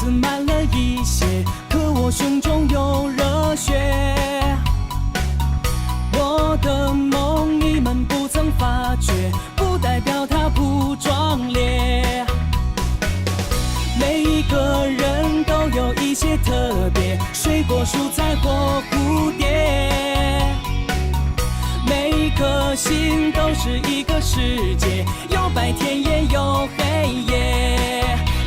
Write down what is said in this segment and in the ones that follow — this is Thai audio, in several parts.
子慢了一些，可我胸中有热血。我的梦你们不曾发觉，不代表它不壮烈。每一个人都有一些特别，水果、蔬菜或蝴蝶。每一颗心都是一个世界，有白天也有黑夜。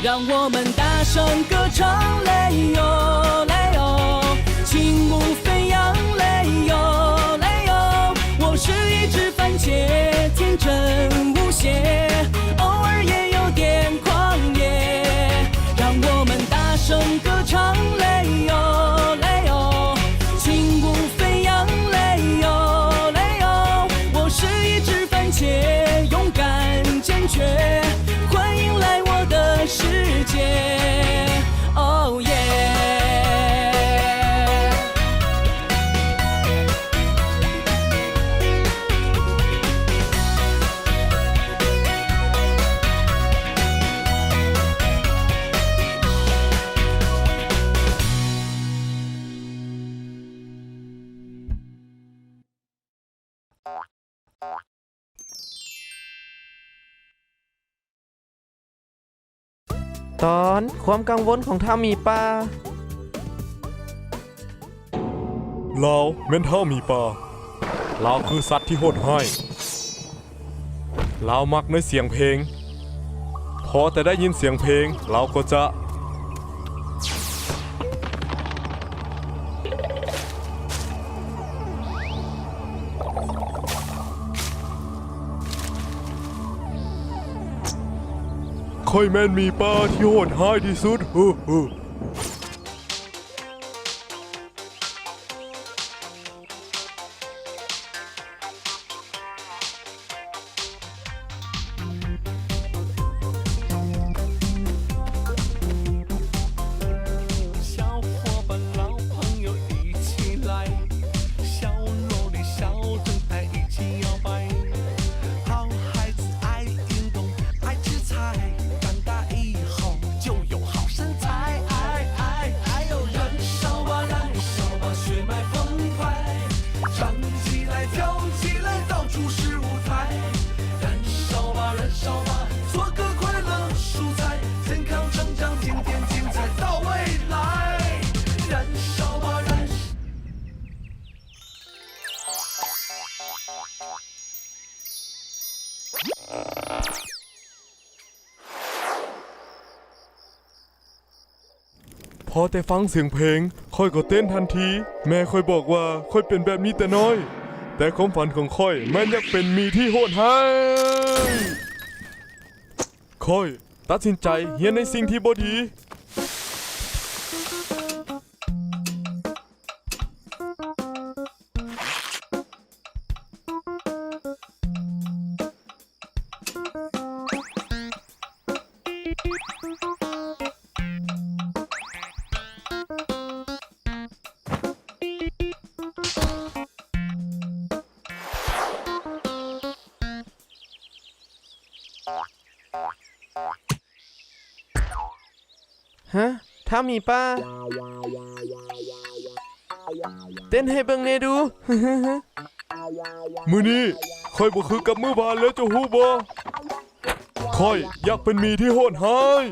让我们大声歌唱，嘞哟嘞哟，轻舞飞扬，嘞哟嘞哟。我是一只番茄，天真无邪，偶尔也有点狂野。让我们大声歌唱，嘞哟嘞哟，轻舞飞扬，嘞哟嘞哟。我是一只番茄，勇敢坚决，欢迎来我的世界。Oh yeah。ตอนความกังวลของท้าหมีป่าเราแม่นเท่ามีป่าเราคือสัตว์ที่โหดร้ายเรามักในเสียงเพลงพอแต่ได้ยินเสียงเพลงเราก็จะค่อยแม่นมีป่าที่โหดร้ายที่สุดพอแต่ฟังเสียงเพลงค่อยก็เต้นทันที แม่ค่อยบอกว่าค่อยเป็นแบบนี้แต่น้อย แต่ความฝันของค่อยแม่นอยากเป็นมีที่โหดร้ายค่อยตัดสินใจเฮียนในสิ่งที่บ่ดีฮะท้าหมีป่าเต้นให้เบิ่งแน่ดู มื้อนี้ค่อยบ่คือกับมื้อวานแล้วเจ้าฮู้บ่ค่อยอยากเป็นมีที่โหดร้าย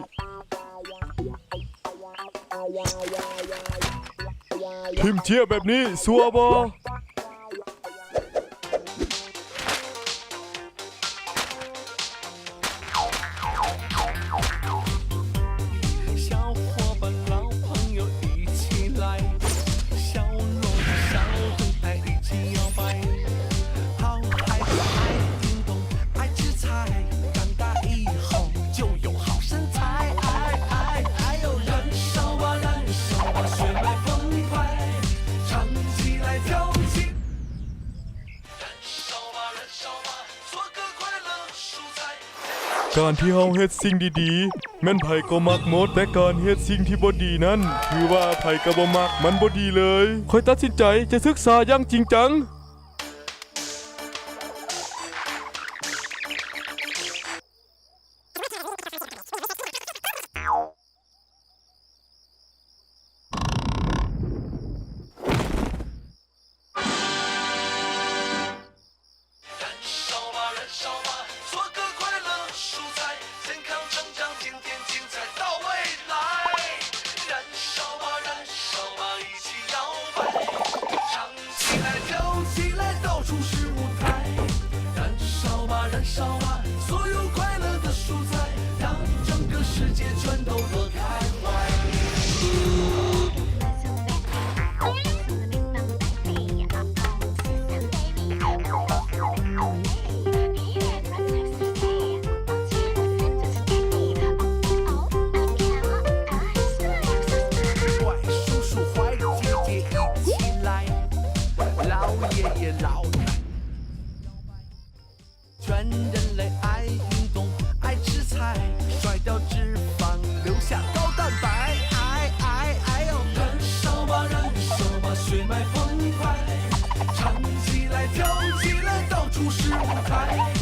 ทีมเชียร์แบบนี้สัวบ่การที่เฮาเฮ็ดสิ่งดีๆแม่นไผก็มักหมดแต่การเฮ็ดสิ่งที่บ่ดีนั้นถือว่าไผก็บ่มักมันบ่ดีเลยค่อยตัดสินใจจะศึกษาอย่างจริงจัง เ老爷爷老奶奶。全人类爱运动，爱吃菜，甩掉脂肪，留下高蛋白。哎呦，燃烧吧燃烧吧，血脉澎湃，唱起来跳起来，到处是舞台。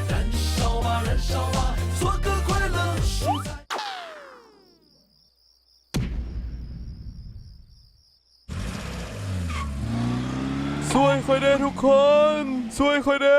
燃烧吧燃烧吧，做个快乐蔬菜。ช่วยค่อยเด้ทุกคนช่วยค่อยเด้